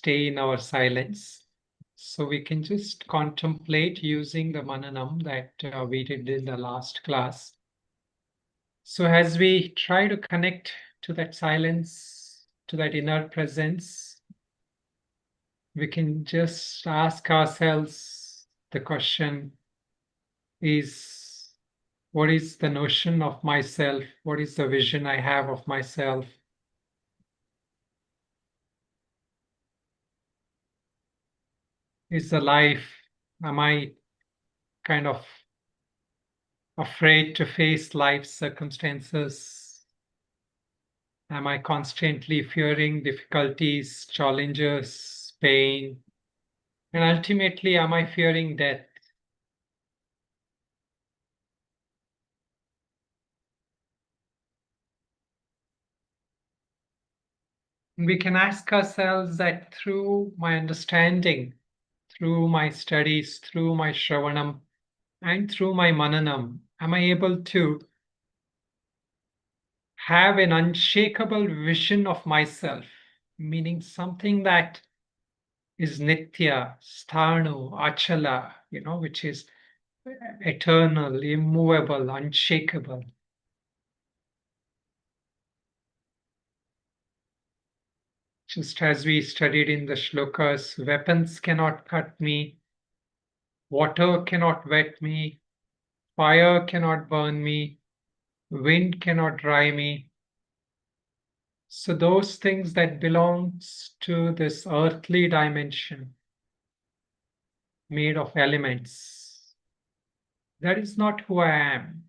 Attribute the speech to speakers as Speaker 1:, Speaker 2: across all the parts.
Speaker 1: stay in our silence. So we can just contemplate using the mananam that we did in the last class. So as we try to connect to that silence, to that inner presence, we can just ask ourselves the question is, what is the notion of myself? What is the vision I have of myself? Is the life, am I kind of afraid to face life's circumstances? Am I constantly fearing difficulties, challenges, pain? And ultimately, am I fearing death? We can ask ourselves that through my understanding, through my studies, through my shravanam, and through my mananam, am I able to have an unshakable vision of myself, meaning something that is nitya, sthanu, achala, which is eternal, immovable, unshakable. Just as we studied in the shlokas, weapons cannot cut me, water cannot wet me, fire cannot burn me, wind cannot dry me. So those things that belongs to this earthly dimension made of elements, that is not who I am.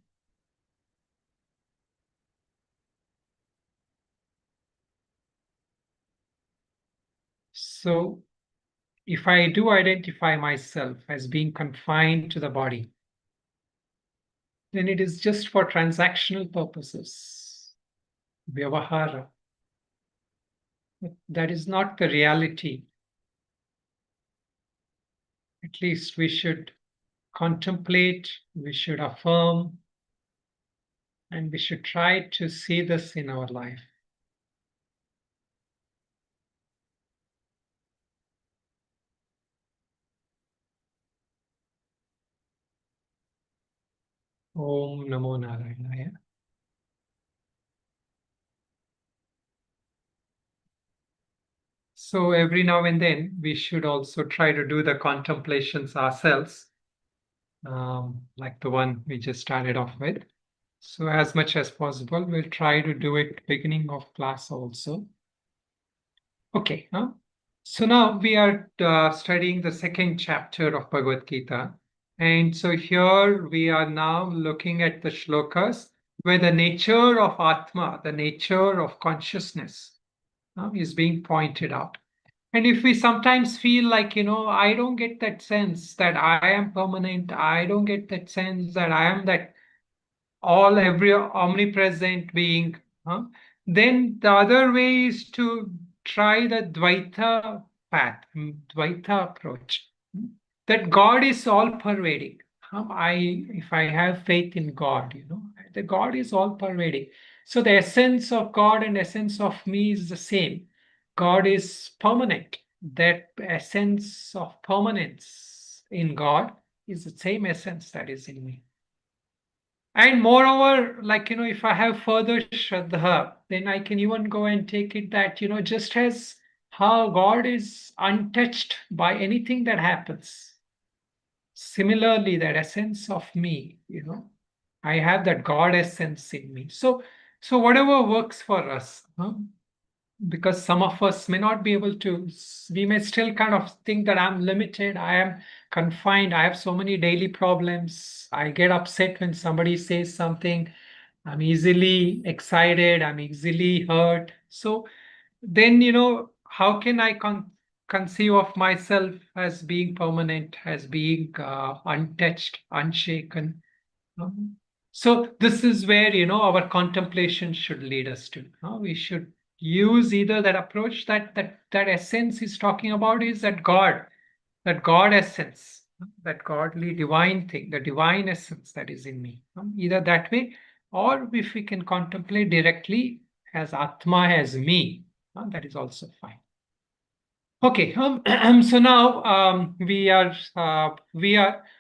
Speaker 1: So if I do identify myself as being confined to the body, then it is just for transactional purposes, vyavahara. That is not the reality. At least we should contemplate, we should affirm, and we should try to see this in our life. Om Namo Narayanaya. So every now and then, we should also try to do the contemplations ourselves, like the one we just started off with. So as much as possible, we'll try to do it beginning of class also. Okay. So now we are studying the second chapter of Bhagavad Gita. And so here we are now looking at the shlokas where the nature of Atma, the nature of consciousness, is being pointed out. And if we sometimes feel like, I don't get that sense that I am permanent, I don't get that sense that I am that every omnipresent being, then the other way is to try the Dvaita path, Dvaita approach, that God is all pervading. If I have faith in God, the God is all pervading. So the essence of God and essence of me is the same. God is permanent. That essence of permanence in God is the same essence that is in me. And moreover, if I have further Shraddha, then I can even go and take it that, just as how God is untouched by anything that happens, similarly, that essence of me, I have that God essence in me. So whatever works for us, because some of us may not be able to, we may still kind of think that I'm limited, I am confined, I have so many daily problems, I get upset when somebody says something, I'm easily excited, I'm easily hurt. So then, how can I conceive of myself as being permanent, as being untouched, unshaken? So this is where, our contemplation should lead us to. We should use either that approach that essence is talking about is that God essence, that godly divine thing, the divine essence that is in me. Either that way, or if we can contemplate directly as Atma, as me, that is also fine. Okay, so now we are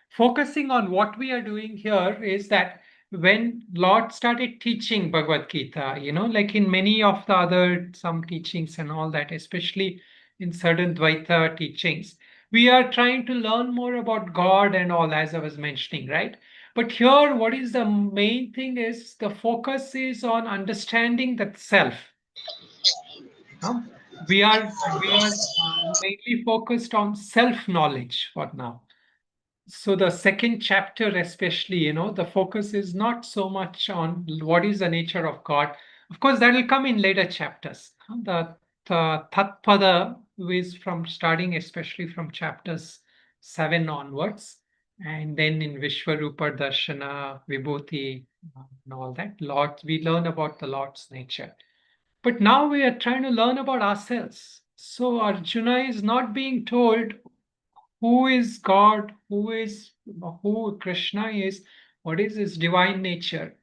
Speaker 1: focusing on what we are doing here is that when Lord started teaching Bhagavad Gita, like in many of the other some teachings and all that, especially in certain Dvaita teachings, we are trying to learn more about God and all, as I was mentioning, right? But here, what is the main thing is the focus is on understanding that self. Um, we are mainly focused on self knowledge for now. So the second chapter, especially, the focus is not so much on what is the nature of God. Of course, that will come in later chapters. The Tatpada is from starting, especially from chapters 7 onwards, and then in Vishwarupa Darshana, Vibhuti, and all that. Lord, we learn about the Lord's nature. But now we are trying to learn about ourselves. So Arjuna is not being told who is God, who Krishna is, what is his divine nature.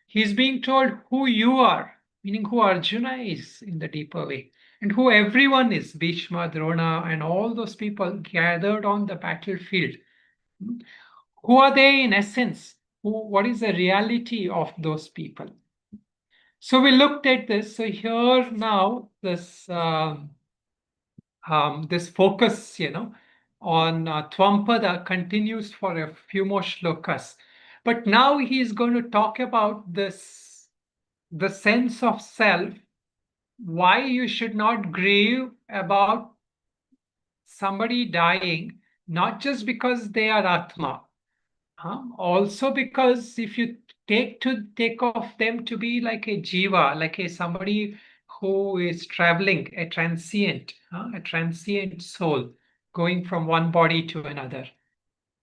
Speaker 1: He's being told who you are, meaning who Arjuna is in the deeper way, and who everyone is, Bhishma, Drona, and all those people gathered on the battlefield. Who are they in essence? What is the reality of those people? So we looked at this. So here now, this focus, on Twampada continues for a few more shlokas. But now he is going to talk about this, the sense of self, why you should not grieve about somebody dying, not just because they are Atma, also because if you take of them to be like a jiva, like a somebody who is traveling, a transient soul going from one body to another.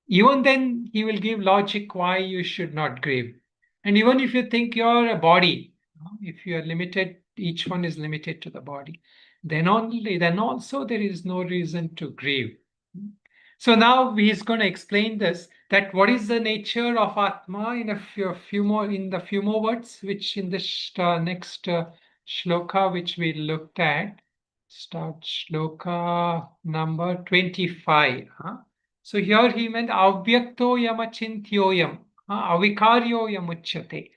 Speaker 1: Even then, he will give logic why you should not grieve. And even if you think you're a body, if you are limited, each one is limited to the body, then also there is no reason to grieve. So now he is going to explain this, that what is the nature of Atma in the few more words, which in this next shloka which we looked at, start shloka number 25. So here he meant avyakto yamachintyoyam, avikaryo yamuchyate.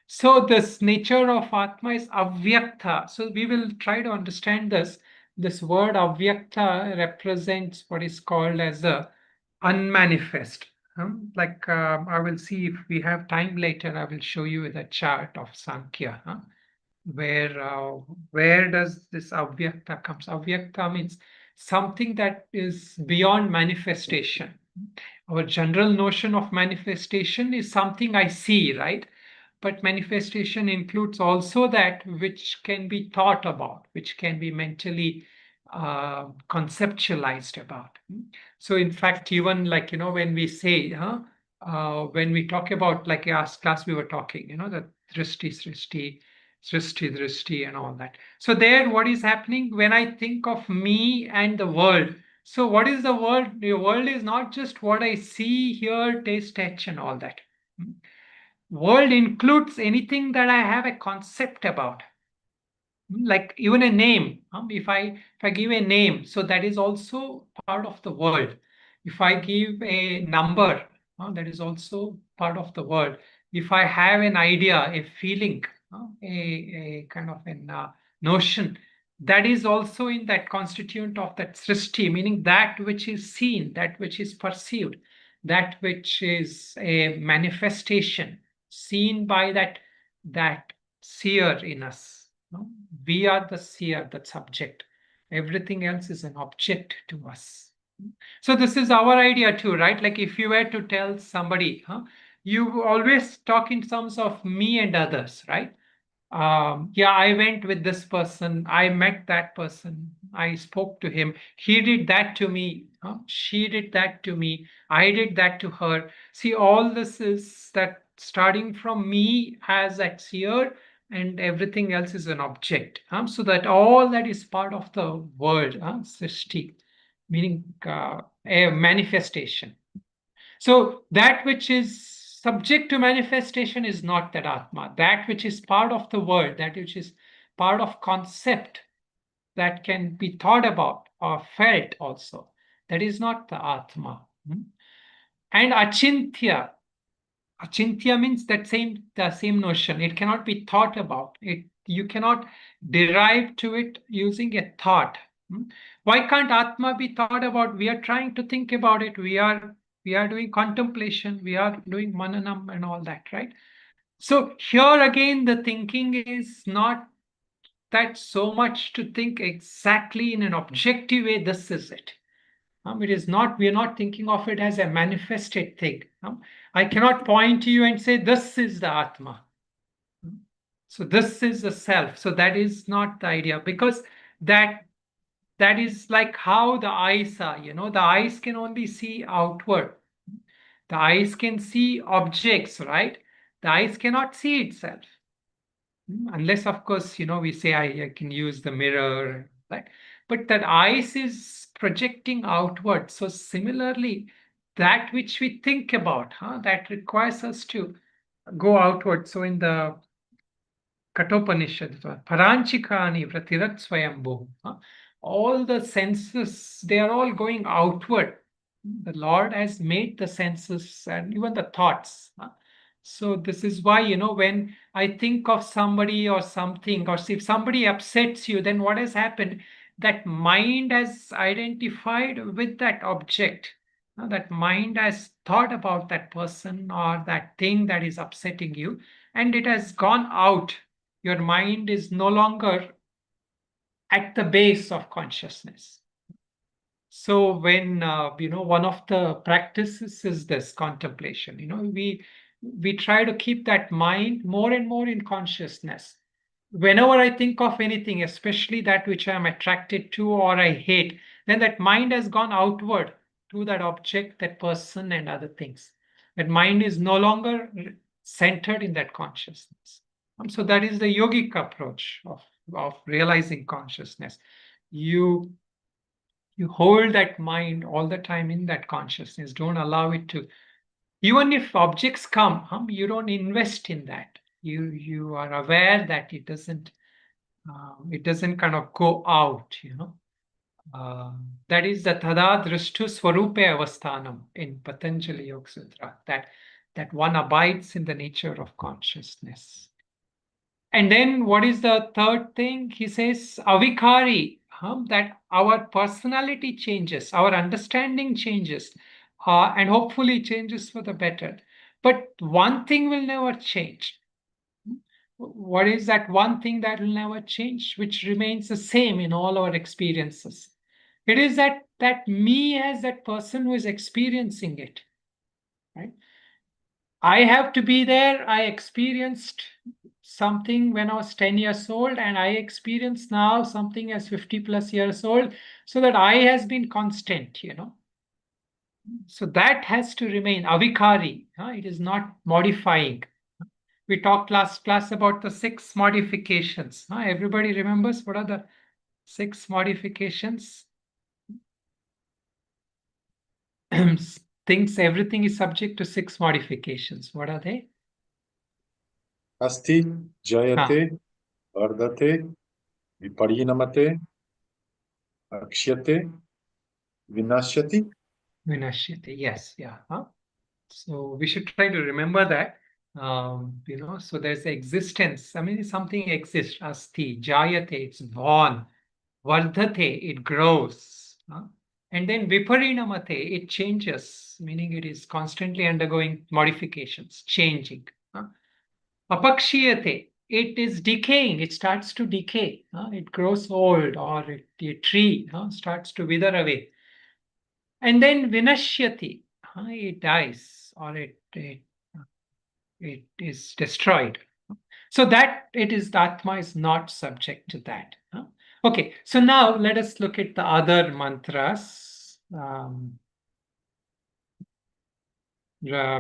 Speaker 1: So this nature of Atma is avyakta. So we will try to understand this. This word avyakta represents what is called as the unmanifest. I will see if we have time later. I will show you the chart of Sankhya, where where does this avyakta comes? Avyakta means something that is beyond manifestation. Our general notion of manifestation is something I see, right? But manifestation includes also that which can be thought about, which can be mentally conceptualized about. So, in fact, even like, when we say, when we talk about, like last class we were talking, the drishti, and all that. So, there, what is happening when I think of me and the world? So, what is the world? The world is not just what I see, hear, taste, touch, and all that. World includes anything that I have a concept about, like even a name. If I give a name, so that is also part of the world. If I give a number, that is also part of the world. If I have an idea, a feeling, a kind of an notion, that is also in that constituent of that srishti, meaning that which is seen, that which is perceived, that which is a manifestation seen by that seer in us. We are the seer, the subject. Everything else is an object to us. So this is our idea too, right? Like if you were to tell somebody, you always talk in terms of me and others, right? Yeah, I went with this person, I met that person, I spoke to him, he did that to me, she did that to me, I did that to her. See, all this is that starting from me as a seer, and everything else is an object. So that all that is part of the world, srishti, meaning a manifestation. So that which is subject to manifestation is not that Atma. That which is part of the world, that which is part of concept that can be thought about or felt also. That is not the Atma. And Achintya. Achintya means the same notion. It cannot be thought about. You cannot derive to it using a thought. Why can't Atma be thought about? We are trying to think about it. We are doing contemplation. We are doing mananam and all that, right? So here again, the thinking is not that so much to think exactly in an objective way. This is it. It is not, we are not thinking of it as a manifested thing. I cannot point to you and say, this is the Atma. So this is the self. So that is not the idea, because that is like how the eyes are, the eyes can only see outward. The eyes can see objects, right? The eyes cannot see itself. Unless, of course, we say I can use the mirror, right? But that eyes is projecting outward. So similarly, that which we think about, that requires us to go outward. So in the Katopanishad, Paranchikani Vratirat Swayambhu, all the senses, they are all going outward. The Lord has made the senses and even the thoughts. So this is why, when I think of somebody or something, or if somebody upsets you, then what has happened? That mind has identified with that object. That mind has thought about that person or that thing that is upsetting you, and it has gone out. Your mind is no longer at the base of consciousness. So when one of the practices is this contemplation. We try to keep that mind more and more in consciousness. Whenever I think of anything, especially that which I am attracted to or I hate, then that mind has gone outward to that object, that person, and other things. That mind is no longer centered in that consciousness. So that is the yogic approach of realizing consciousness. You hold that mind all the time in that consciousness. Don't allow it to, even if objects come, you don't invest in that. You are aware that it doesn't kind of go out. That is the tada drishtu swarupe avasthanam in Patanjali Yoga Sutra, that one abides in the nature of consciousness. And then what is the third thing? He says, avikari, that our personality changes, our understanding changes, and hopefully changes for the better. But one thing will never change. What is that one thing that will never change, which remains the same in all our experiences? It is that me as that person who is experiencing it, right? I have to be there. I experienced something when I was 10 years old, and I experience now something as 50 plus years old. So that I has been constant. So that has to remain avikari. It is not modifying. We talked last class about the 6 modifications. Everybody remembers what are the 6 modifications? Thinks everything is subject to 6 modifications. What are they?
Speaker 2: Asti, Jayate, Vardate, Viparinamate, Akshyate, Vinashyati.
Speaker 1: Vinashyati, yes, yeah. So we should try to remember that. So there's existence. I mean, something exists. Asti, Jayate, it's born. Vardhate, it grows. And then Viparinamate, it changes, meaning it is constantly undergoing modifications, changing. Apakshiyate, it is decaying, it starts to decay. It grows old, or a tree starts to wither away. And then Vinashyati, it dies, or it is destroyed. So that it is, the Atma is not subject to that. Okay, so now let us look at the other mantras.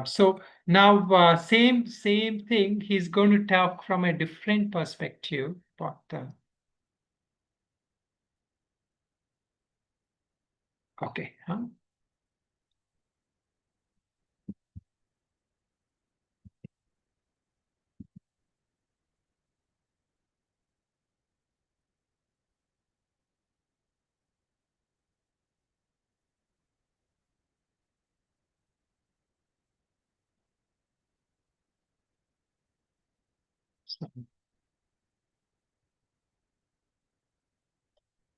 Speaker 1: So now same thing. He's going to talk from a different perspective. But okay.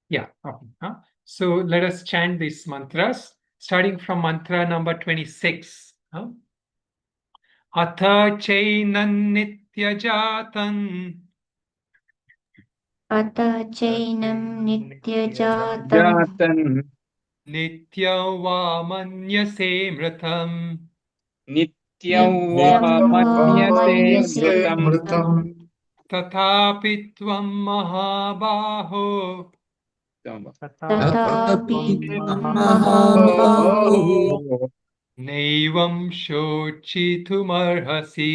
Speaker 1: Yeah. Okay. So let us chant these mantras, starting from mantra number 26. Atha chainan nityajatan
Speaker 3: अथ चैनं नित्यजातं
Speaker 4: जातं
Speaker 1: nityam va manyase mritam
Speaker 4: नित्यं वा
Speaker 3: नित्यं वा
Speaker 4: मन्यसे
Speaker 3: मन्यसे
Speaker 4: मृतं
Speaker 3: मृतम्
Speaker 1: तथापि त्वं महाबाहो
Speaker 3: तथापि
Speaker 2: महाबाहो
Speaker 3: महाबाहो
Speaker 1: नैवं शोचितुमर्हसि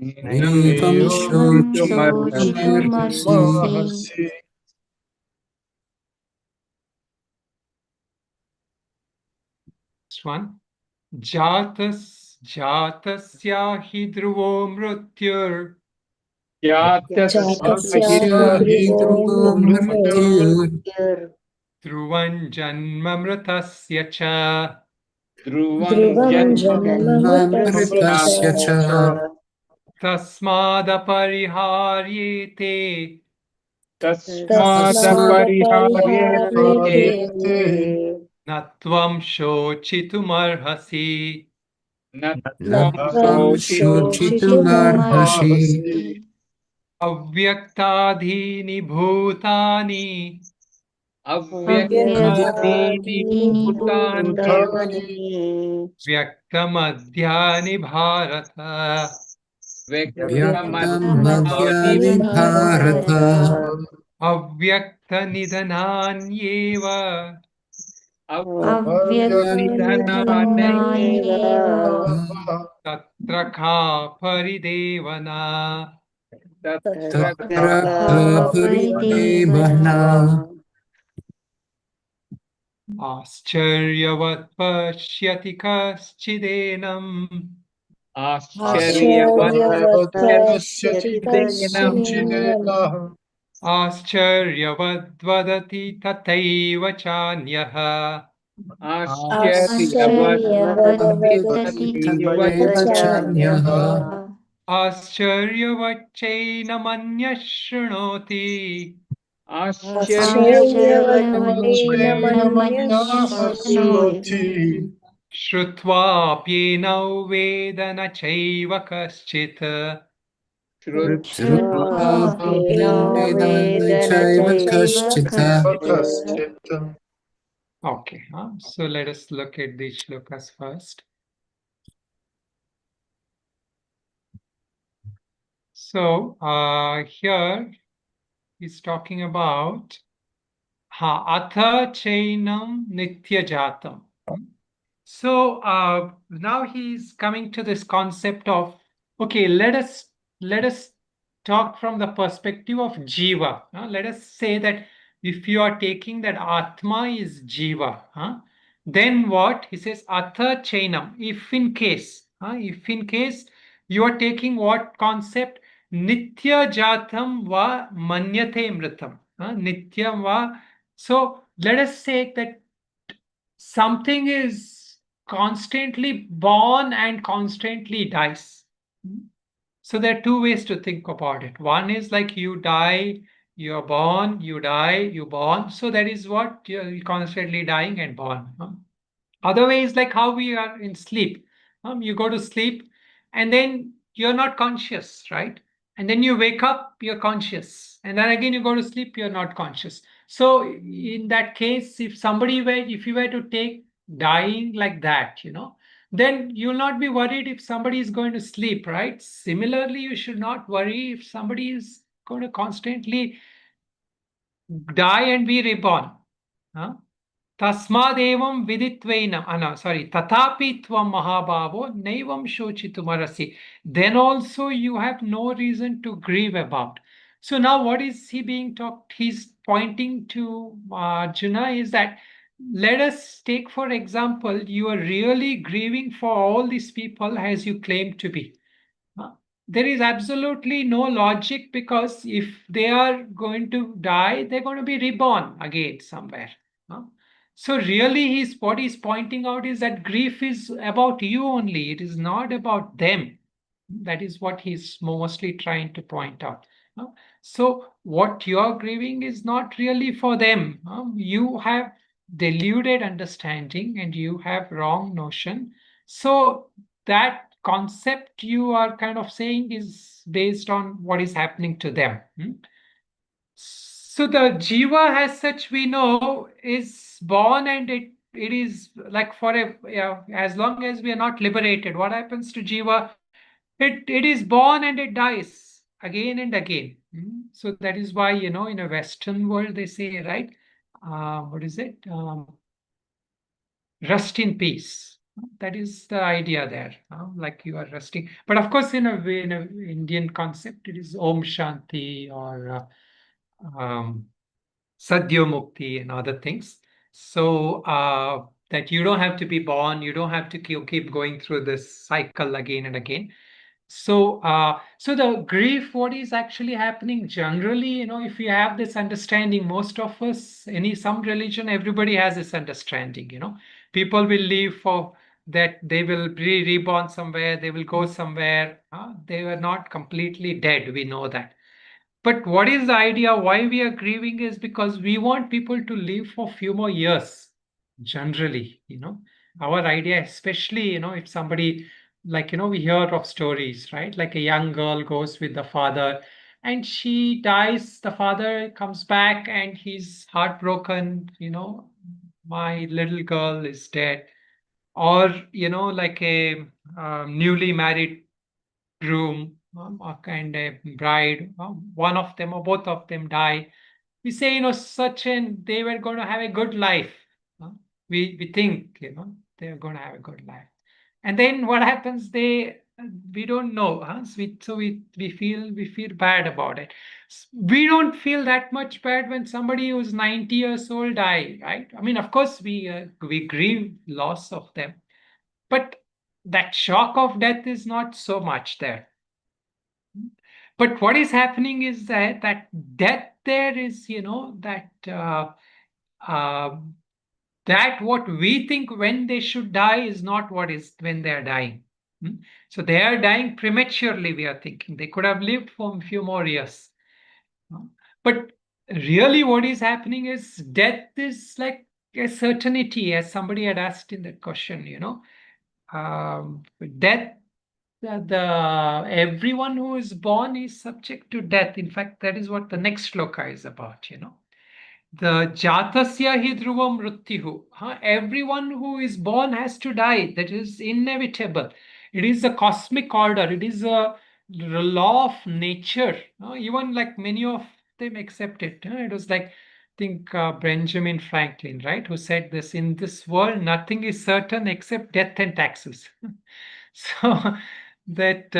Speaker 4: नैवं
Speaker 3: शोचितुमर्हसि
Speaker 1: Next one. जातस्य हि ध्रुवो मृत्युर्
Speaker 4: जातस्य हि
Speaker 2: हि ध्रुवो मृत्युर्
Speaker 1: ध्रुवं जन्ममृतस्य च
Speaker 4: ध्रुवं
Speaker 2: जन्ममृतस्य च
Speaker 1: तस्मादपरिहार्येते
Speaker 4: तस्मादपरिहार्येते
Speaker 1: न त्वं शोचितुमर्हसि
Speaker 4: न त्वं
Speaker 2: शोचितुमर्हसि
Speaker 1: अव्यक्तादीनि भूतानि
Speaker 4: अव्यक्तादीनि भूतानि
Speaker 1: व्यक्तमध्यानि भारत
Speaker 2: व्यक्तमध्यानि भारत
Speaker 1: अव्यक्तनिधनान्येव
Speaker 3: अव्यक्तनिधनान्येव
Speaker 1: तत्र का परिदेवना
Speaker 4: तत्र
Speaker 2: तत्र
Speaker 3: परिदेवना
Speaker 1: आश्चर्यवत् पश्यति कश्चिदेनम्
Speaker 4: आश्चर्यवत्
Speaker 2: पश्यति
Speaker 4: पश्यतीदेनं
Speaker 2: कश्चिदेनः
Speaker 1: आश्चर्यवद्वदति तथैव चान्यः
Speaker 4: आश्चर्यवत्
Speaker 3: आश्चर्यवद्वदति
Speaker 4: तथैव
Speaker 2: तथैव चान्यः
Speaker 1: आश्चर्यवच्चैनमन्यः शृणोति
Speaker 3: आश्चर्यवच्चैनमन्यः शृणोति
Speaker 1: श्रुत्वाप्येनौ वेद न चैव कश्चित्
Speaker 3: श्रुत्वाप्येनो वेद न
Speaker 2: चैव
Speaker 3: चैव
Speaker 2: कश्चित्
Speaker 3: कश्चित्
Speaker 1: Okay, so let us look at these shlokas first. So here he's talking about atha chainam nitya jatam. So now he's coming to this concept of, okay, let us talk from the perspective of jiva. Let us say that if you are taking that atma is jiva, then what he says atha chainam. If in case you are taking what concept nitya jatam va manyate mritam, nityam va. So let us say that something is constantly born and constantly dies. So there are two ways to think about it. One is like you die, you're born, you die, you born. So that is what you're constantly dying and born. Other way is like how we are in sleep. You go to sleep and then you're not conscious, right? And then you wake up, you're conscious. And then again you go to sleep, you're not conscious. So in that case, if you were to take dying like that, then you'll not be worried if somebody is going to sleep, right? Similarly, you should not worry if somebody is going to constantly die and be reborn. Tasmadevam viditvaina, tatapi tvam mahabhavo naivam shochitumarasi. Then also you have no reason to grieve about. So now what is he being talked? He's pointing to Arjuna is that let us take, for example, you are really grieving for all these people as you claim to be. There is absolutely no logic because if they are going to die, they're going to be reborn again somewhere. So really what he's pointing out is that grief is about you only. It is not about them. That is what he's mostly trying to point out. So what you're grieving is not really for them. You have deluded understanding and you have wrong notion. So that concept you are kind of saying is based on what is happening to them. So the jiva as such we know is born and it is like for a as long as we are not liberated, what happens to jiva? It is born and it dies again and again. So that is why, in a Western world they say, right? What is it? Rest in peace. That is the idea there. Like you are resting. But of course, in a way, in an Indian concept, it is Om Shanti or Sadhya Mukti and other things. So that you don't have to be born, you don't have to keep going through this cycle again and again. So the grief, what is actually happening generally, if you have this understanding, most of us, some religion, everybody has this understanding, people will live for that, they will be reborn somewhere, they will go somewhere, they were not completely dead, we know that. But what is the idea why we are grieving is because we want people to live for few more years, generally, our idea, especially, if somebody, like, we hear of stories, right? Like a young girl goes with the father and she dies, the father comes back and he's heartbroken, my little girl is dead. Or, like a newly married groom and a bride, one of them or both of them die. We say, such and they were going to have a good life. We think, they're going to have a good life. And then what happens? We don't know. So we feel bad about it. We don't feel that much bad when somebody who's 90 years old die, right? I mean, of course, we grieve loss of them, but that shock of death is not so much there. But what is happening is that death there is, uh, that what we think when they should die is not what is when they are dying. So they are dying prematurely, we are thinking. They could have lived for a few more years. But really what is happening is death is like a certainty, as somebody had asked in that question, death, everyone who is born is subject to death. In fact, that is what the next shloka is about, the jatasya hi dhruvam mrityu. Everyone who is born has to die. That is inevitable. It is a cosmic order. It is a law of nature. Even like many of them accept it. It was like, I think Benjamin Franklin, right, who said this: in this world, nothing is certain except death and taxes. So that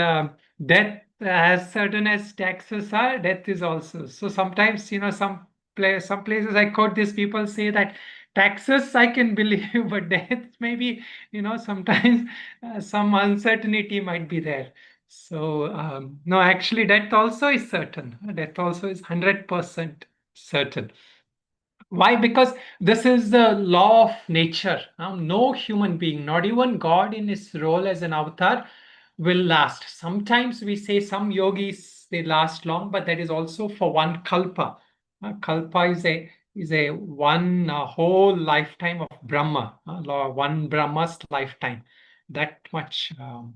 Speaker 1: death, as certain as taxes are, death is also. So sometimes, some places I quote this, people say that taxes I can believe, but death maybe, sometimes some uncertainty might be there. So no, actually, death also is certain. Death also is 100% certain. Why? Because this is the law of nature. No human being, not even God in his role as an avatar, will last. Sometimes we say some yogis they last long, but that is also for one kalpa. Kalpa is a one whole lifetime of Brahma, one Brahma's lifetime. That much, um,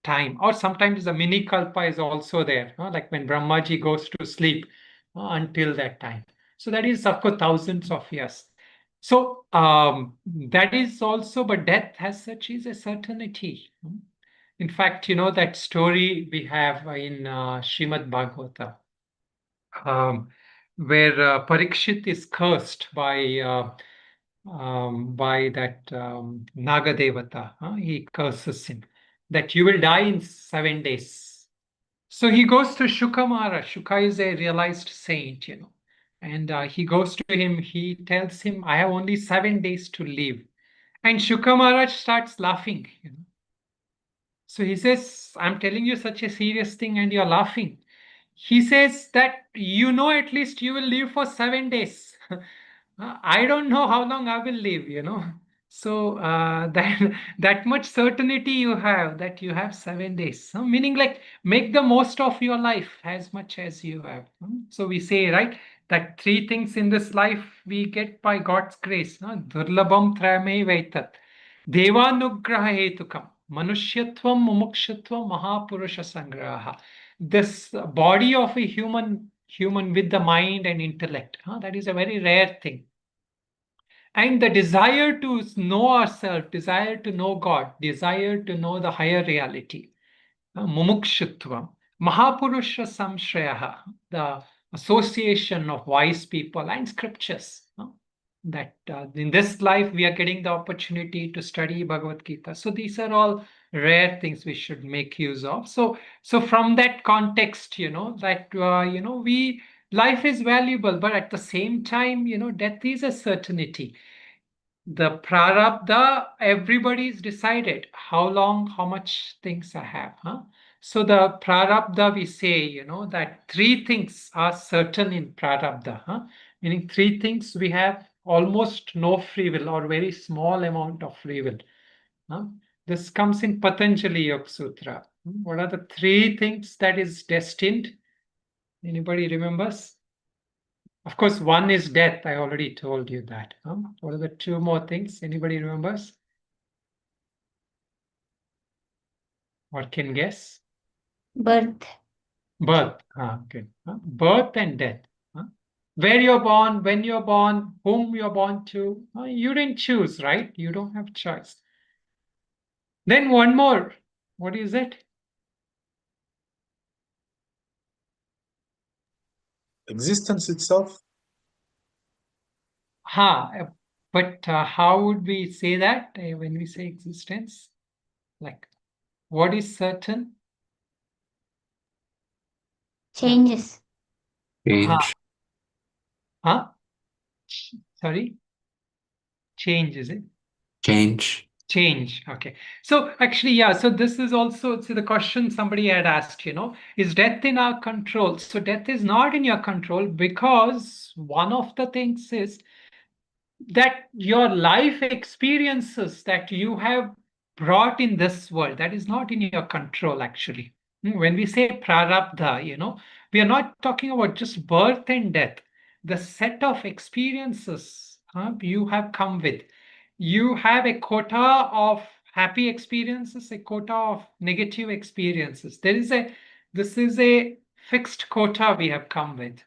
Speaker 1: time. Or sometimes the mini kalpa is also there, like when Brahmaji goes to sleep until that time. So that is, of course, thousands of years. So that is also, but death as such is a certainty. In fact, that story we have in Srimad Bhagavata, where Parikshit is cursed by that Naga Devata. He curses him that you will die in 7 days. So he goes to Shuka Maharaj. Shuka is a realized saint, and he goes to him. He tells him, I have only 7 days to live. And Shuka Maharaj starts laughing. So he says, I'm telling you such a serious thing and you're laughing. He says that at least you will live for 7 days. I don't know how long I will live. So that much certainty you have that you have 7 days. Meaning like make the most of your life as much as you have. So we say, right, that 3 things in this life we get by God's grace. Durlabham trayame vaitat. Devanugraha hetukam. Manushyatvam mumukshutvam mahapurusha sangraha. This body of a human with the mind and intellect. That is a very rare thing. And the desire to know ourselves, desire to know God, desire to know the higher reality, mumukshutvam, mahapurusha samshrayaha, the association of wise people and scriptures. That in this life we are getting the opportunity to study Bhagavad Gita. So these are all rare things we should make use of. So from that context, that we life is valuable, but at the same time, death is a certainty. The prarabdha, everybody's decided how long, how much things I have. So the prarabdha, we say, that 3 things are certain in prarabdha. Meaning 3 things we have almost no free will or very small amount of free will. This comes in Patanjali Yoga Sutra. What are the 3 things that is destined? Anybody remembers? Of course, one is death. I already told you that. What are the 2 more things? Anybody remembers? Or can guess?
Speaker 4: Birth.
Speaker 1: Birth. Good. Birth and death. Where you're born, when you're born, whom you're born to. You didn't choose, right? You don't have choice. Then one more. What is it?
Speaker 3: Existence itself.
Speaker 1: But how would we say that when we say existence? Like, what is certain?
Speaker 4: Changes.
Speaker 2: Change.
Speaker 1: Sorry? Change, is it?
Speaker 2: Change.
Speaker 1: Change. Okay. So actually, yeah. So this is also the question somebody had asked, is death in our control? So death is not in your control because one of the things is that your life experiences that you have brought in this world, that is not in your control actually. When we say prarabdha, we are not talking about just birth and death. The set of experiences you have come with. You have a quota of happy experiences, a quota of negative experiences. This is a fixed quota we have come with.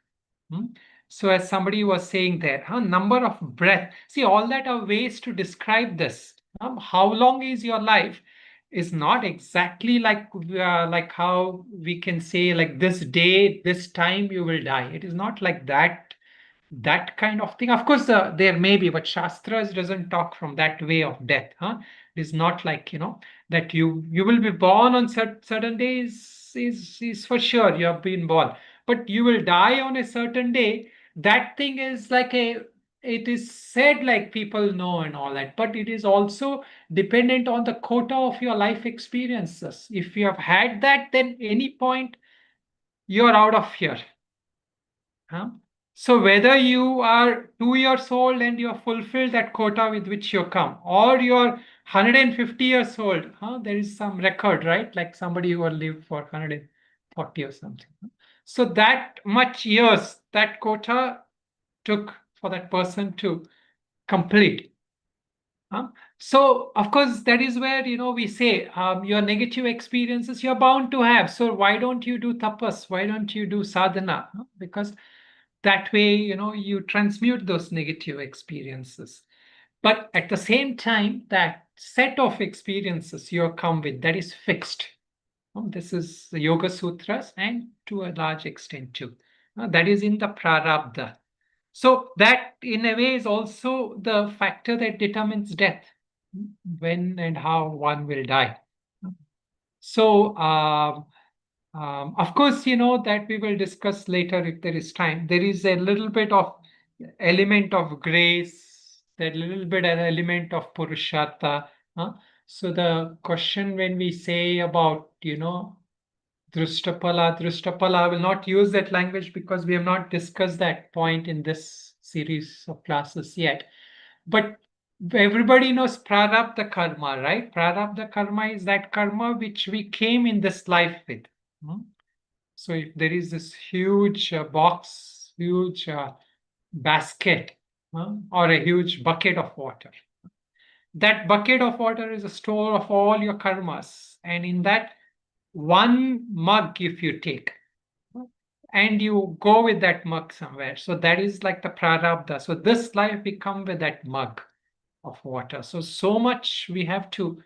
Speaker 1: So as somebody was saying there, number of breath. See, all that are ways to describe this. How long is your life is not exactly like how we can say like this day, this time you will die. It is not like that kind of thing. Of course, there may be, but Shastras doesn't talk from that way of death. It is not like, that you will be born on certain days is for sure you have been born, but you will die on a certain day. That thing is like it is said like people know and all that, but it is also dependent on the quota of your life experiences. If you have had that, then any point you're out of here. So whether you are 2 years old and you have fulfilled that quota with which you come, or you're 150 years old, there is some record, right? Like somebody who will live for 140 or something. So that much years that quota took for that person to complete. So of course that is where we say your negative experiences you're bound to have. So why don't you do tapas? Why don't you do sadhana? Because that way you transmute those negative experiences. But at the same time, that set of experiences you come with, that is fixed. This is the Yoga Sutras and to a large extent too. That is in the prarabdha. So that in a way is also the factor that determines death, when and how one will die. So of course, that we will discuss later if there is time. There is a little bit of element of grace, a little bit an element of purushartha. So the question when we say about, Drishtapala, I will not use that language because we have not discussed that point in this series of classes yet. But everybody knows prarabdha karma, right? Prarabdha karma is that karma which we came in this life with. So if there is this huge box, huge basket, or a huge bucket of water, that bucket of water is a store of all your karmas. And in that one mug, if you take, and you go with that mug somewhere, so that is like the prarabdha. So this life we come with that mug of water. So much we have to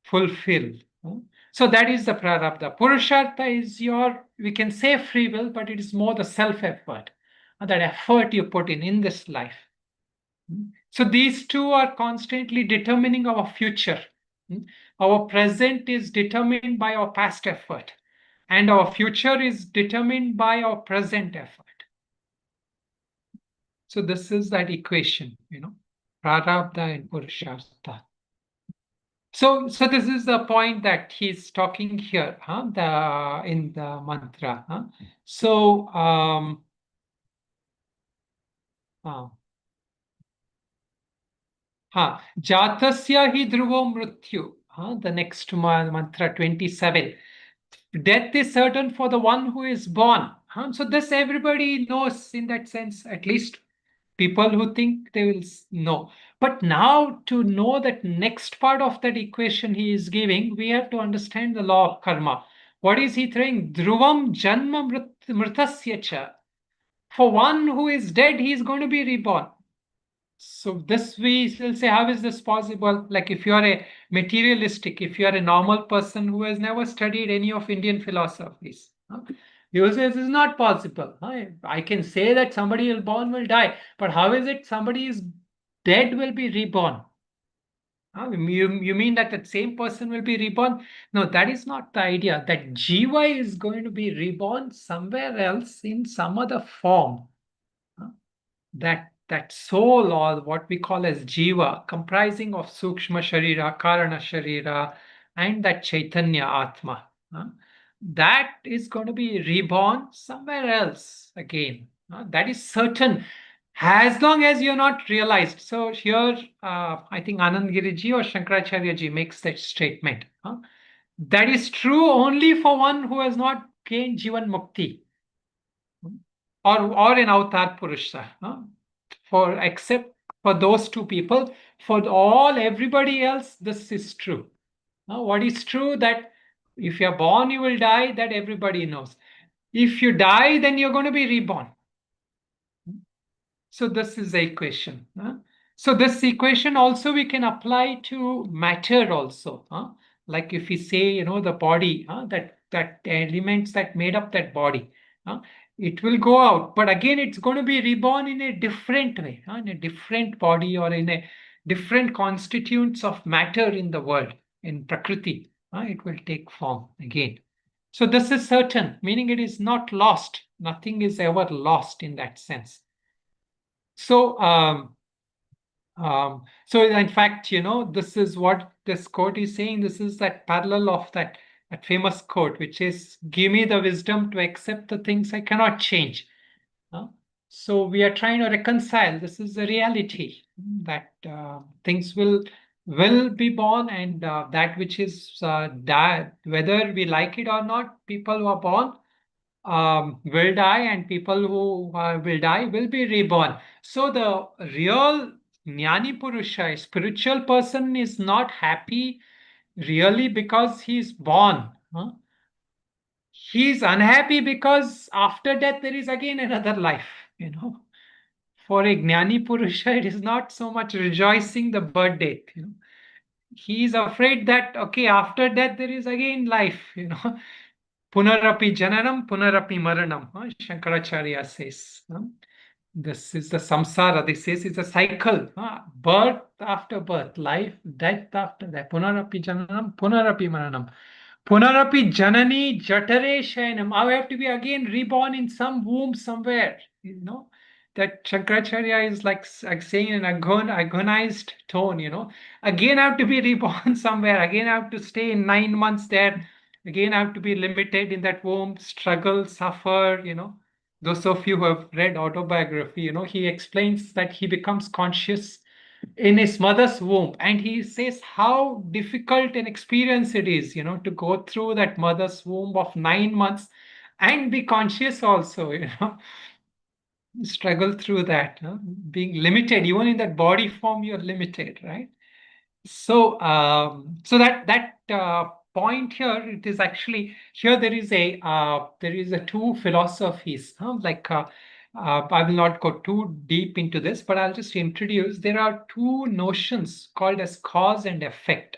Speaker 1: fulfill. So that is the prarabdha. Purushartha is your, we can say free will, but it is more the self-effort, that effort you put in this life. So these two are constantly determining our future. Our present is determined by our past effort, and our future is determined by our present effort. So this is that equation, prarabdha and purushartha. So this is the point that he's talking here, in the mantra. So Jatasya hi dhruvo mrityu. The next mantra 27. Death is certain for the one who is born. So this everybody knows in that sense, at least people who think they will know. But now to know that next part of that equation he is giving, we have to understand the law of karma. What is he saying? Dhruvam janma mritasya cha. For one who is dead, he is going to be reborn. So this we will say, how is this possible? Like if you are a materialistic, if you are a normal person who has never studied any of Indian philosophies, you say this is not possible. I can say that somebody is born will die, but how is it somebody is dead will be reborn? You mean that the same person will be reborn? No, that is not the idea. That Jiva is going to be reborn somewhere else in some other form. That soul, or what we call as Jiva, comprising of Sukshma Sharira, Karana Sharira, and that Chaitanya Atma, that is going to be reborn somewhere else again. That is certain, as long as you're not realized. So here, I think Anand Giriji or Shankaracharya ji makes that statement. That is true only for one who has not gained Jivan Mukti, or an Avatar Purusha. Except for those two people, for everybody else, this is true. What is true, that if you're born, you will die, that everybody knows. If you die, then you're going to be reborn. So this is the equation. So this equation also we can apply to matter also. Like if we say, the body, that elements that made up that body, it will go out, but again it's going to be reborn in a different way, in a different body, or in a different constituents of matter in the world, in Prakriti. It will take form again. So this is certain, meaning it is not lost. Nothing is ever lost in that sense. So, so in fact, this is what this quote is saying. This is that parallel of that famous quote, which is, "Give me the wisdom to accept the things I cannot change." So we are trying to reconcile. This is the reality that things will be born, and that which is die, whether we like it or not, people who are born will die, and people who will die will be reborn. So the real Jnani Purusha, spiritual person, is not happy really because he's born. He's unhappy because after death there is again another life. For a Jnani Purusha, it is not so much rejoicing the birth date. He is afraid that, okay, after death there is again life. Punarapi jananam, punarapi maranam. Shankaracharya says. This is the samsara. This is a cycle. Birth after birth, life, death after death. Punarapi jananam, punarapi maranam. Punarapi janani jatare shayanam. I have to be again reborn in some womb somewhere. That Shankaracharya is like saying in an agonized tone. Again I have to be reborn somewhere. Again I have to stay in 9 months there. Again I have to be limited in that womb, struggle, suffer. Those of you who have read autobiography, he explains that he becomes conscious in his mother's womb, and he says how difficult an experience it is, to go through that mother's womb of 9 months and be conscious also, struggle through that, being limited, even in that body form, you're limited, right? So, so that point here, it is actually here. There is a two philosophies. I will not go too deep into this, but I'll just introduce. There are two notions called as cause and effect.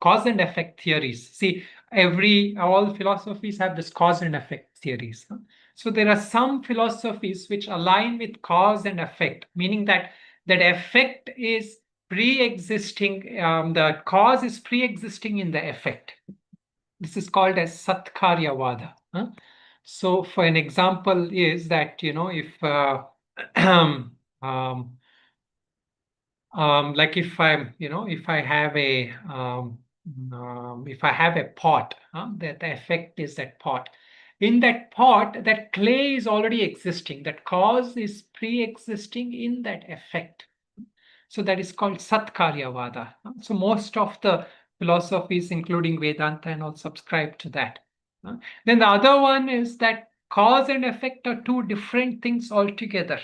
Speaker 1: Cause and effect theories. See, all philosophies have this cause and effect theories. So there are some philosophies which align with cause and effect, meaning that effect is pre-existing, the cause is pre-existing in the effect. This is called as Satkaryavada. So for an example is that, if like if I'm, if I have a pot, that the effect is that pot. In that pot, that clay is already existing. That cause is pre-existing in that effect. So that is called Satkaryavada. So most of the philosophies, including Vedanta and all, subscribe to that. Then the other one is that cause and effect are two different things altogether.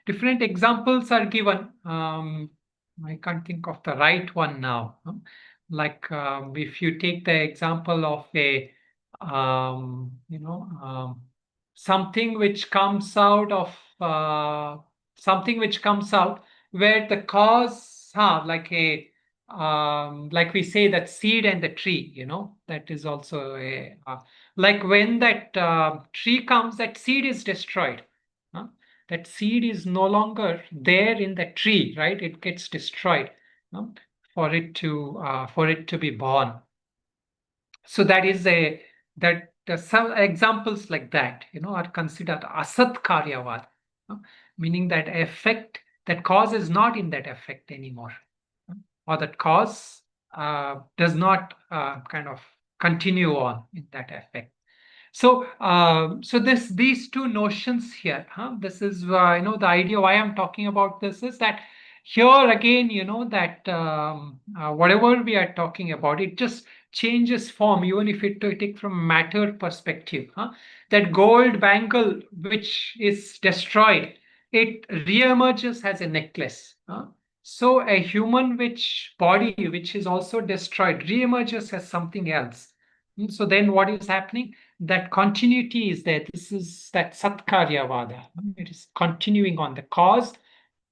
Speaker 1: Different examples are given. I can't think of the right one now. Like if you take the example of something which comes out of where the cause, like like we say that seed and the tree, that is also like when that tree comes, that seed is destroyed. That seed is no longer there in the tree, right? It gets destroyed for it to be born. So that is some examples like that, are considered asat karyavad, meaning that effect, that cause is not in that effect anymore, or that cause does not kind of continue on in that effect. So, these two notions here, this is, the idea why I'm talking about this is that here again, that whatever we are talking about, it just changes form, even if it take from matter perspective. That gold bangle which is destroyed, it reemerges as a necklace. So a human body which is also destroyed reemerges as something else. So then what is happening? That continuity is there. This is that Satkaryavada. It is continuing on. The cause,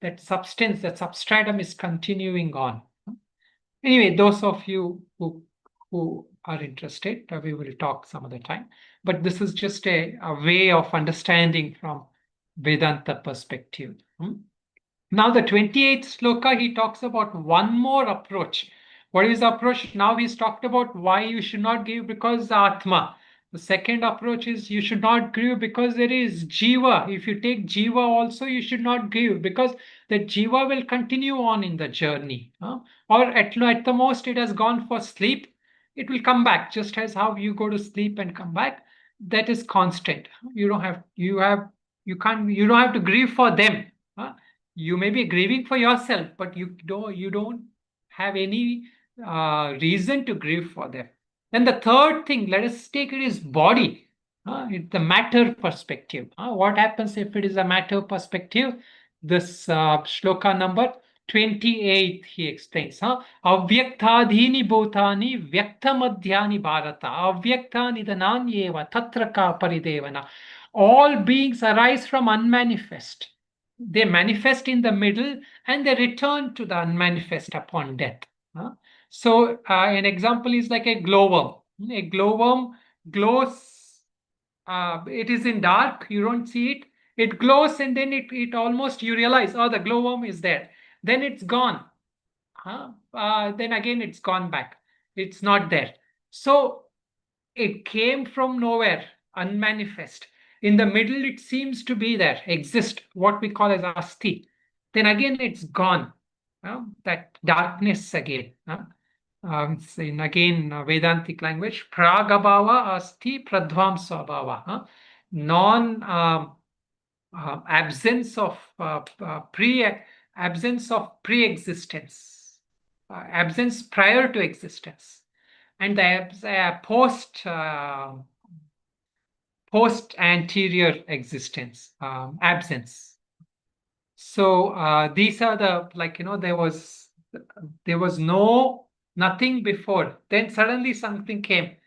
Speaker 1: that substance, that substratum is continuing on. Anyway, those of you who are interested, we will talk some other time. But this is just a way of understanding from Vedanta perspective. Now the 28th sloka, he talks about one more approach. What is the approach? Now he's talked about why you should not give, because the Atma. The second approach is you should not grieve because there is Jiva. If you take Jiva also, you should not grieve because the Jiva will continue on in the journey. Or at the most, it has gone for sleep. It will come back, just as how you go to sleep and come back. That is constant. You don't have to grieve for them. You may be grieving for yourself, but you don't have any reason to grieve for them. Then the third thing, let us take it is body. It's the matter perspective. What happens if it is a matter perspective? This shloka number 28, he explains. Avyaktadhini bhutani vyaktamadhyani bharata avyaktani dananyeva tatra ka paridevana. All beings arise from unmanifest. They manifest in the middle and they return to the unmanifest upon death. So an example is like a glowworm. A glowworm glows, it is in dark, you don't see it. It glows and then it almost, you realize, oh, the glowworm is there. Then it's gone. Then again it's gone back. It's not there. So it came from nowhere, unmanifest. In the middle, it seems to be there, exist, what we call as asti. Then again, it's gone. That darkness again. In again Vedantic language, pragabhava asti pradvamsa bhava. Non absence of absence of pre-existence, absence prior to existence, and the post anterior existence, absence. So these are the, like, there was nothing before, then suddenly something came.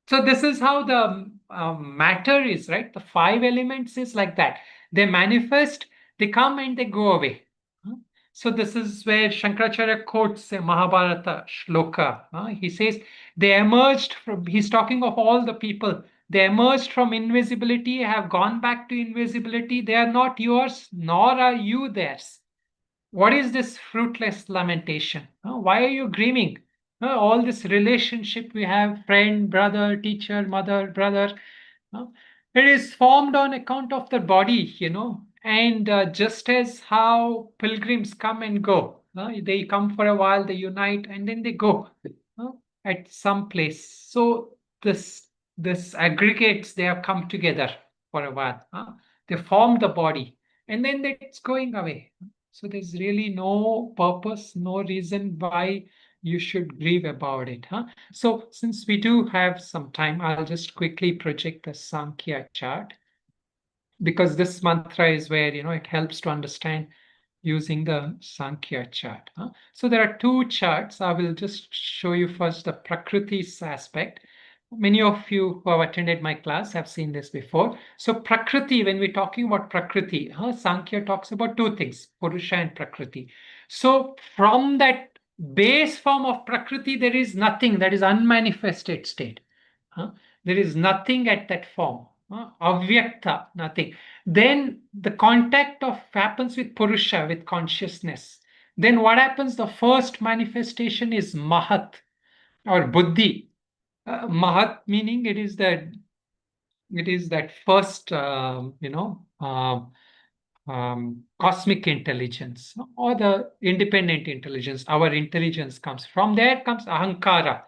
Speaker 1: So this is how the matter is, right? The 5 elements is like that. They manifest, they come and they go away. So this is where Shankaracharya quotes a Mahabharata shloka. He says, they emerged from, he's talking of all the people. They emerged from invisibility, have gone back to invisibility. They are not yours, nor are you theirs. What is this fruitless lamentation? Why are you grieving? All this relationship we have, friend, brother, teacher, mother, brother, it is formed on account of the body, and just as how pilgrims come and go, they come for a while, they unite, and then they go at some place. So this aggregates, they have come together for a while. They form the body, and then it's going away. So there's really no purpose, no reason why you should grieve about it. So since we do have some time, I'll just quickly project the Sankhya chart, because this mantra is where, it helps to understand using the Sankhya chart. So there are 2 charts. I will just show you first the Prakriti's aspect. Many of you who have attended my class have seen this before. So Prakriti, when we're talking about Prakriti, Sankhya talks about 2 things, Purusha and Prakriti. So from that base form of Prakriti, there is nothing, that is unmanifested state. There is nothing at that form. Avyakta, nothing. Then the contact of happens with Purusha, with consciousness. Then what happens? The first manifestation is Mahat or Buddhi. Mahat meaning it is that first, cosmic intelligence or the independent intelligence. Our intelligence comes from there. Comes Ahankara.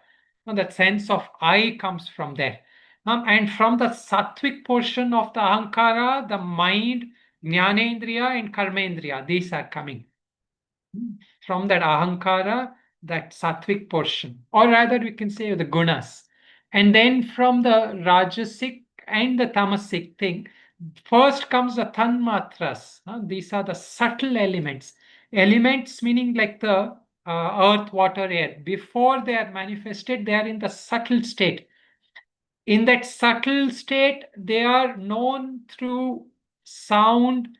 Speaker 1: That sense of I comes from there. And from the sattvic portion of the Ahankara, the mind, Jnanendriya and Karmendriya, these are coming. From that Ahankara, that sattvic portion, or rather we can say the gunas. And then from the Rajasic and the Tamasic thing, first comes the Tanmatras. These are the subtle elements. Elements meaning like the earth, water, air. Before they are manifested, they are in the subtle state. In that subtle state, they are known through sound,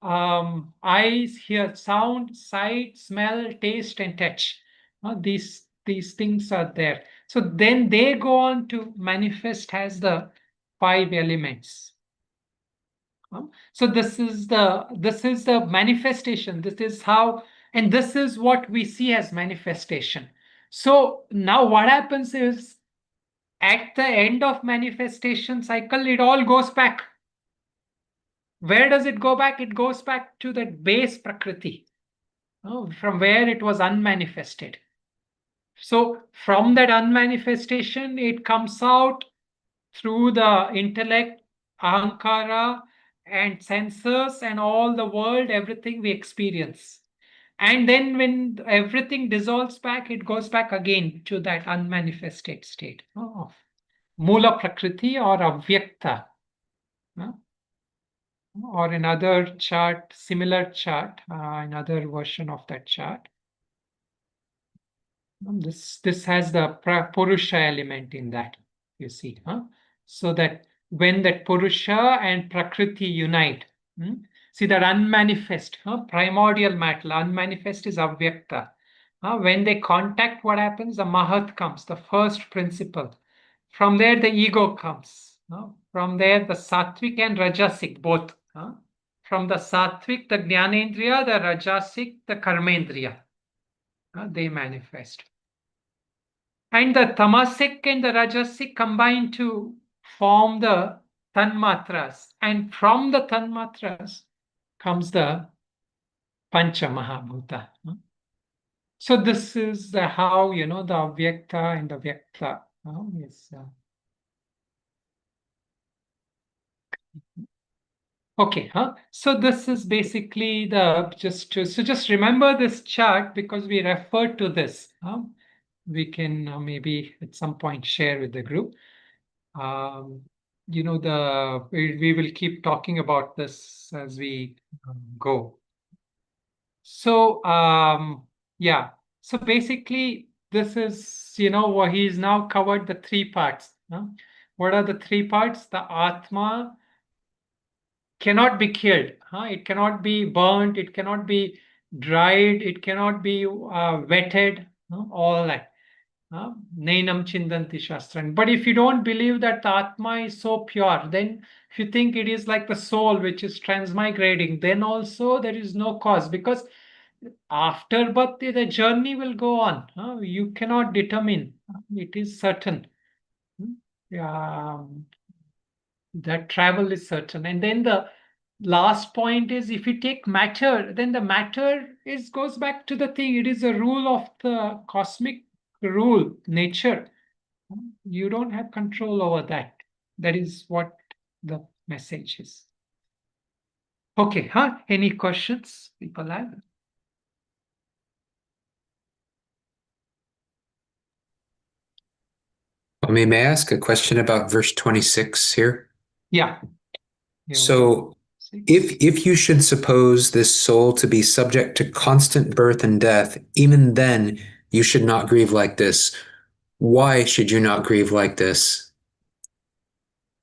Speaker 1: eyes, hear sound, sight, smell, taste, and touch. These things are there. So then they go on to manifest as the 5 elements. So this is the manifestation. This is how, and this is what we see as manifestation. So now what happens is, at the end of manifestation cycle, it all goes back. Where does it go back? It goes back to that base Prakriti, from where it was unmanifested. So from that unmanifestation, it comes out through the intellect, ahankara, and senses, and all the world, everything we experience. And then when everything dissolves back, it goes back again to that unmanifested state of Mula Prakriti or Avyakta. Or another chart, similar chart, another version of that chart. This has the Purusha element in that, you see. So that when that Purusha and Prakriti unite, see that unmanifest, primordial matter, unmanifest is Avyakta. When they contact, what happens? The Mahat comes, the first principle. From there, the ego comes. From there, the Sattvic and Rajasic, both. From the Sattvic, the Jnanendriya, the Rajasic, the Karmendriya. They manifest. And the Tamasic and the Rajasic combine to form the Tanmatras. And from the Tanmatras comes the Pancha Mahabhuta. So this is how, the Avyakta and the Vyakta is. Okay, so this is basically just remember this chart because we referred to this. We can maybe at some point share with the group. We will keep talking about this as we go. So yeah, so basically this is he's now covered the three parts. What are the three parts? The Atma cannot be killed. It cannot be burnt. It cannot be dried. It cannot be wetted. All that. Nainam chindanti shastran. But if you don't believe that the Atma is so pure, then if you think it is like the soul which is transmigrating, then also there is no cause, because after birth the journey will go on. You cannot determine. It is certain. That travel is certain. And then the last point is, if you take matter, then the matter goes back to the thing. It is a rule of the cosmic rule, nature. You don't have control over that. That is what the message is. Okay, any questions people have?
Speaker 2: May I ask a question about verse 26 here?
Speaker 1: Yeah.
Speaker 2: So if you should suppose this soul to be subject to constant birth and death, even then you should not grieve like this. Why should you not grieve like this?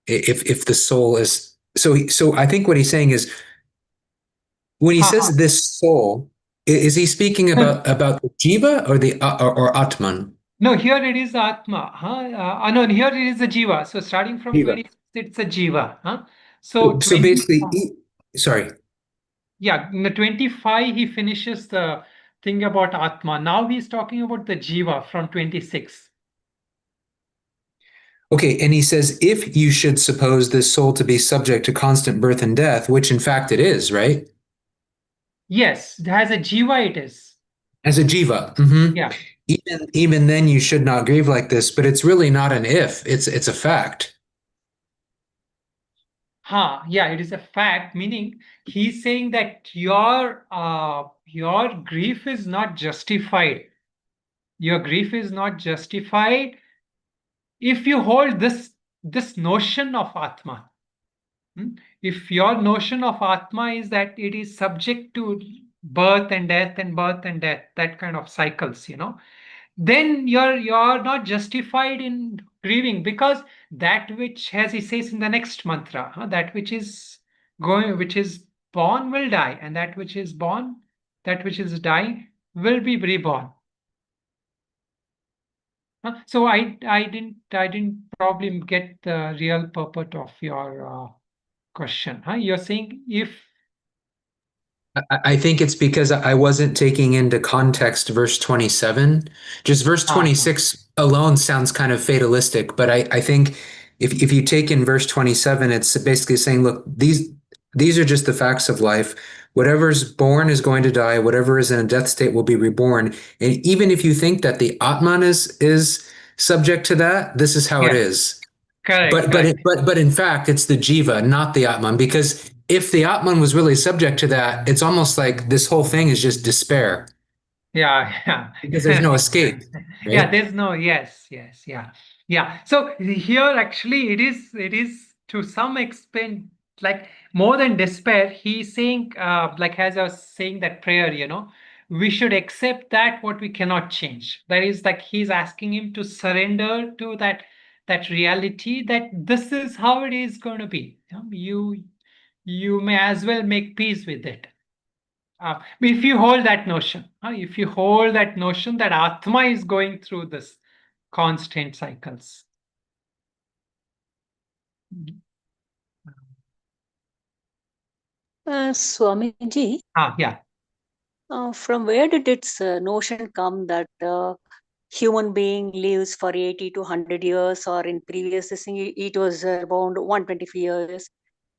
Speaker 2: If the soul is so I think what he's saying is, when he says this soul, is he speaking about the jiva or the or atman?
Speaker 1: No, here it is Atma. No, here it is the Jiva. So starting from
Speaker 2: Jiva.
Speaker 1: 26, it's a Jiva. So
Speaker 2: So
Speaker 1: 20,
Speaker 2: basically, sorry.
Speaker 1: Yeah, in the 25, he finishes the thing about Atma. Now he's talking about the Jiva from 26.
Speaker 2: Okay, and he says, if you should suppose this soul to be subject to constant birth and death, which in fact it is, right?
Speaker 1: Yes, as a Jiva it is.
Speaker 2: As a jiva.
Speaker 1: Yeah.
Speaker 2: Even then you should not grieve like this, but it's really not an if, it's a fact.
Speaker 1: Yeah, it is a fact, meaning he's saying that your grief is not justified. Your grief is not justified if you hold this notion of Atma. If your notion of Atma is that it is subject to birth and death and birth and death, that kind of cycles, then you're not justified in grieving, because that which, as he says in the next mantra, that which is born will die, and that which is dying will be reborn. So I didn't probably get the real purport of your question. You're saying if
Speaker 2: I think it's because I wasn't taking into context verse 27. Just verse 26 alone sounds kind of fatalistic, but I think if you take in verse 27, it's basically saying, look, these are just the facts of life. Whatever's born is going to die. Whatever is in a death state will be reborn. And even if you think that the Atman is subject to that, this is how it is.
Speaker 1: Correct.
Speaker 2: But in fact, it's the jiva, not the Atman, because if the Atman was really subject to that, it's almost like this whole thing is just despair.
Speaker 1: Yeah.
Speaker 2: Because there's no escape. Right?
Speaker 1: Yeah, there's no, yes, yeah. So here actually it is to some extent like more than despair. He's saying, like as I was saying that prayer, we should accept that what we cannot change. That is like he's asking him to surrender to that reality, that this is how it is going to be. You may as well make peace with it. If you hold that notion, that Atma is going through this constant cycles.
Speaker 5: Swamiji,
Speaker 1: Yeah.
Speaker 5: From where did its notion come that human being lives for 80 to 100 years, or in previous thing it was around 125 years,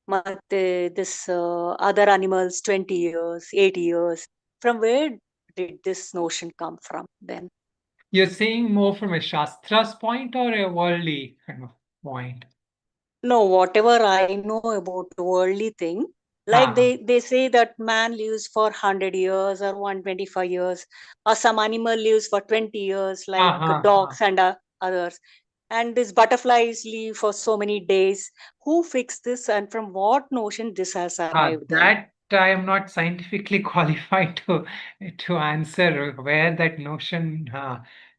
Speaker 5: but this other animals 20 years, 80 years. From where did this notion come from then?
Speaker 1: You're saying more from a Shastra's point or a worldly kind of point?
Speaker 5: No, whatever I know about the worldly thing, Like they say that man lives for 100 years or 125 years, or some animal lives for 20 years, like dogs and others. And these butterflies live for so many days. Who fixed this, and from what notion this has arrived then?
Speaker 1: That I am not scientifically qualified to answer where that notion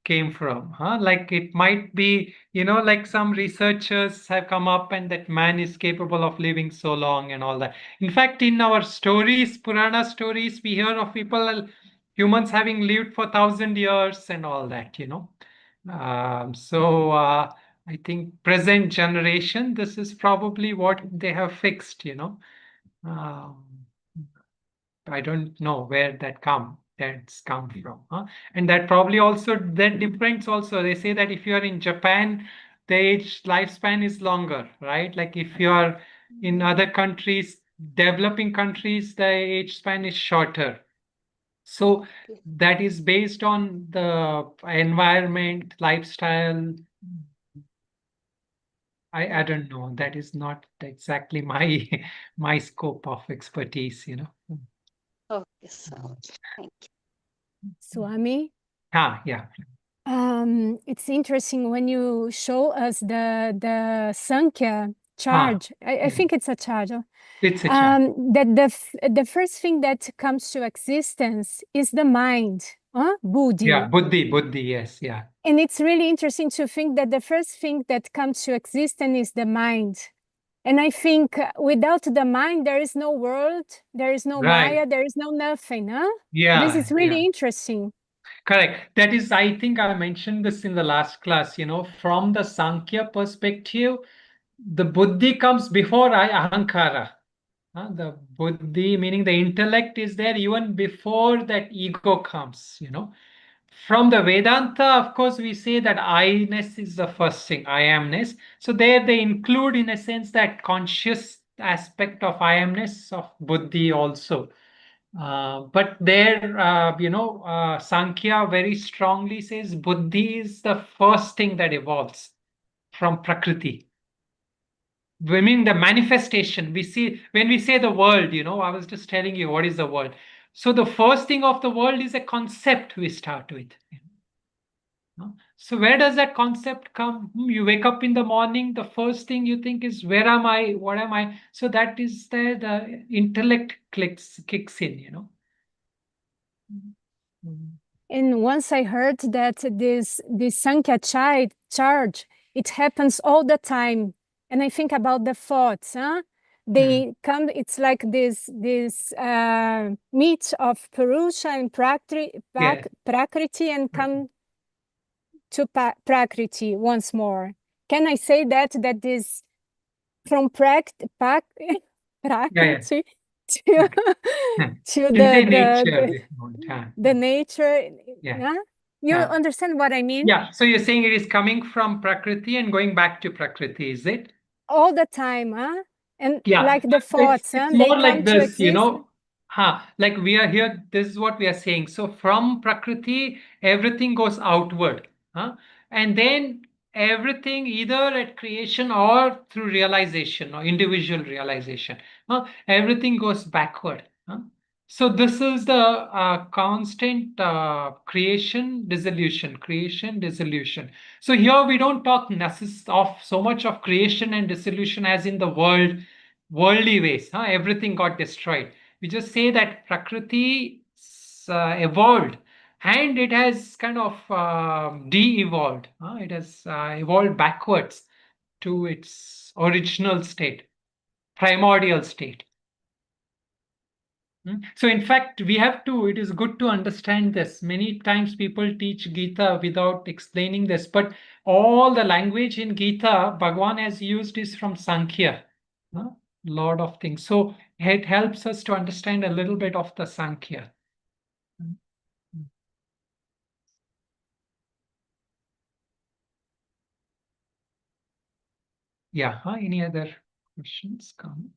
Speaker 1: came from. Like it might be, like some researchers have come up and that man is capable of living so long and all that. In fact, in our stories, Purana stories, we hear of humans having lived for 1,000 years and all that. So I think present generation, this is probably what they have fixed. Um, I don't know where that's come from. And that probably also that depends also. They say that if you are in Japan, the age lifespan is longer, right? Like if you are in other countries, developing countries, the age span is shorter. So that is based on the environment, lifestyle. I don't know. That is not exactly my my scope of expertise.
Speaker 5: Okay, so thank you.
Speaker 6: Swami,
Speaker 1: Yeah.
Speaker 6: it's interesting when you show us the Sankhya charge. I think it's a charge.
Speaker 1: It's a charge.
Speaker 6: That the first thing that comes to existence is the mind, Buddhi.
Speaker 1: Yeah, Buddhi, yes, yeah.
Speaker 6: And it's really interesting to think that the first thing that comes to existence is the mind. And I think without the mind, there is no world, there is no Maya, there is no nothing.
Speaker 1: Yeah.
Speaker 6: This is really interesting.
Speaker 1: Correct. That is, I think I mentioned this in the last class, from the Sankhya perspective, the Buddhi comes before Ahankara. The Buddhi, meaning the intellect, is there even before that ego comes. From the Vedanta, of course, we say that I-ness is the first thing, I amness. So there they include, in a sense, that conscious aspect of I amness of Buddhi also. But there, Sankhya very strongly says Buddhi is the first thing that evolves from Prakriti. I mean, the manifestation we see when we say the world, I was just telling you what is the world. So the first thing of the world is a concept we start with. So where does that concept come? You wake up in the morning, the first thing you think is, where am I? What am I? So that is the intellect kicks in.
Speaker 6: And once I heard that this Sankhya charge, it happens all the time. And I think about the thoughts, they come, it's like this meet of Purusha and Prakriti and come to Prakriti once more. Can I say that this from Prakriti to the nature?
Speaker 1: Yeah.
Speaker 6: You understand what I mean?
Speaker 1: Yeah. So you're saying it is coming from Prakriti and going back to Prakriti, is it?
Speaker 6: All the time, and like the thoughts,
Speaker 1: it's
Speaker 6: they
Speaker 1: more
Speaker 6: come
Speaker 1: like
Speaker 6: to
Speaker 1: this,
Speaker 6: exist.
Speaker 1: Like we are here, this is what we are saying. So from Prakriti, everything goes outward, and then everything either at creation or through realization or individual realization, everything goes backward. So this is the constant creation, dissolution. So here we don't talk of so much of creation and dissolution as in the worldly ways. Everything got destroyed. We just say that Prakriti evolved and it has kind of de-evolved. It has evolved backwards to its original state, primordial state. So in fact, it is good to understand this. Many times people teach Gita without explaining this, but all the language in Gita, Bhagavan has used is from Sankhya, lot of things. So it helps us to understand a little bit of the Sankhya. Yeah, any other questions come?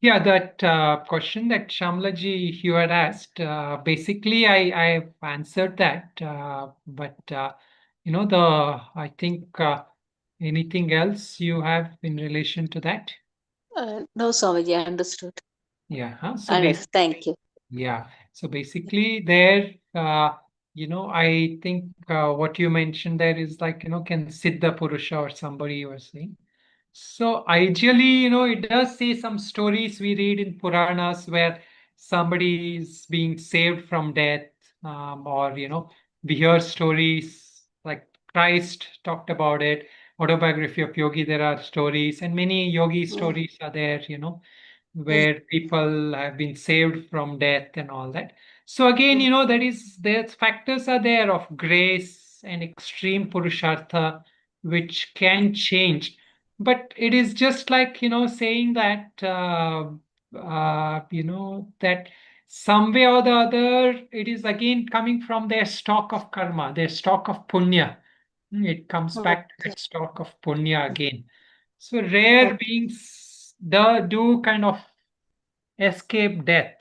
Speaker 1: Yeah, that question that Shamlaji you had asked, basically I've answered that, but I think Anything else you have in relation to that?
Speaker 5: No, Swamiji, I understood.
Speaker 1: Yeah. So
Speaker 5: Thank you.
Speaker 1: yeah. So basically there, I think what you mentioned there is like, can Siddha Purusha or somebody you were saying. So ideally, it does say some stories we read in Puranas where somebody is being saved from death, or, we hear stories like Christ talked about it, autobiography of Yogi, there are stories, and many yogi stories are there, where people have been saved from death and all that. So again, their factors are there of grace and extreme purushartha, which can change. But it is just like, saying that, that some way or the other, it is again coming from their stock of karma, their stock of punya. It comes back to that stock of punya again. So rare beings do kind of escape death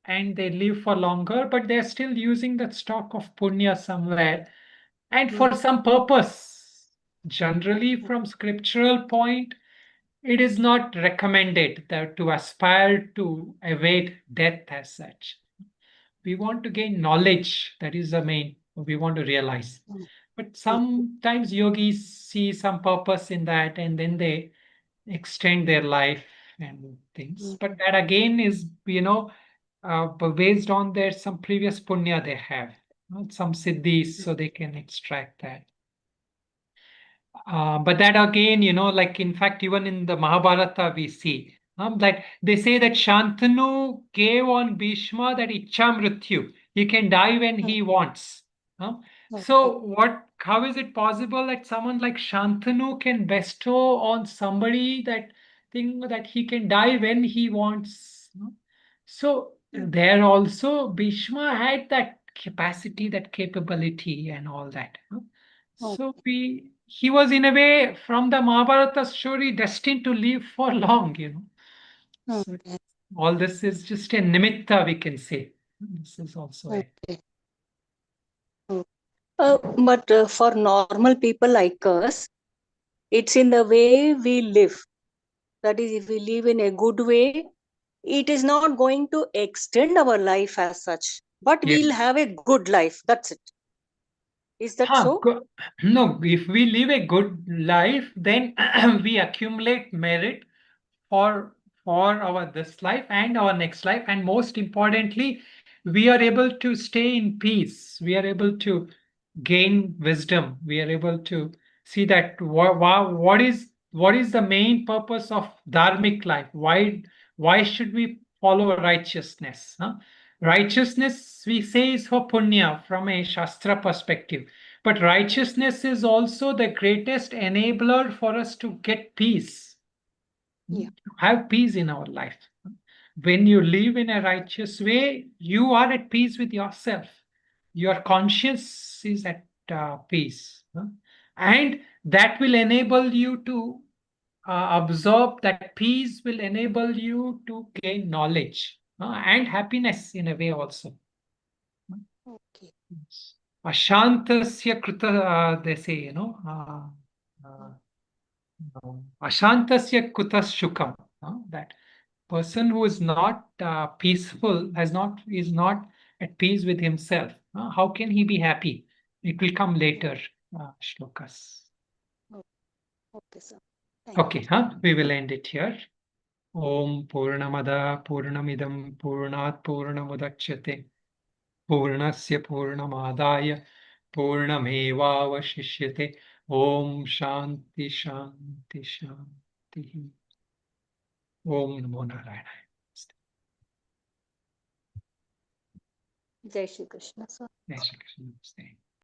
Speaker 1: and they live for longer, but they're still using that stock of punya somewhere and for some purpose. Generally, from scriptural point, it is not recommended that to aspire to evade death as such. We want to gain knowledge. That is the main. We want to realize. But sometimes yogis see some purpose in that, and then they extend their life and things. But that again is, based on their some previous punya they have, some siddhis, so they can extract that. But that again, like in fact, even in the Mahabharata, we see that they say that Shantanu gave on Bhishma that Ichha Mrityu. He can die when he wants. So how is it possible that someone like Shantanu can bestow on somebody that thing that he can die when he wants? So there also Bhishma had that capacity, that capability and all that. So he was in a way from the Mahabharata story destined to live for long, So all this is just a nimitta, we can say. This is also a
Speaker 5: But for normal people like us, it's in the way we live. That is, if we live in a good way, it is not going to extend our life as such, but we'll have a good life. That's it. Is that so?
Speaker 1: No, if we live a good life, then we accumulate merit for our this life and our next life, and most importantly, we are able to stay in peace. We are able to gain wisdom. We are able to see that what is the main purpose of dharmic life? Why should we follow righteousness? Righteousness, we say, is for punya from a shastra perspective, but righteousness is also the greatest enabler for us to get peace.
Speaker 5: Yeah.
Speaker 1: Have peace in our life. When you live in a righteous way, you are at peace with yourself. Your conscience is at peace. And that will enable you to absorb, that peace will enable you to gain knowledge and happiness in a way also.
Speaker 5: Okay.
Speaker 1: Ashantasya krita, they say, Ashantasya kutas shukam. That person who is not peaceful is not at peace with himself. How can he be happy? It will come later, shlokas.
Speaker 5: Okay, sir.
Speaker 1: Okay, we will end it here. Om Purnamada Purnamidam Purnat Purnamudachyate Purnasya Purnamadaya Purnamevavashishyate. Om Shanti Shanti Shanti. Om Namo Narayana.
Speaker 5: Jai Shri Krishna, sir.
Speaker 1: Jai Shri Krishna. Namaste.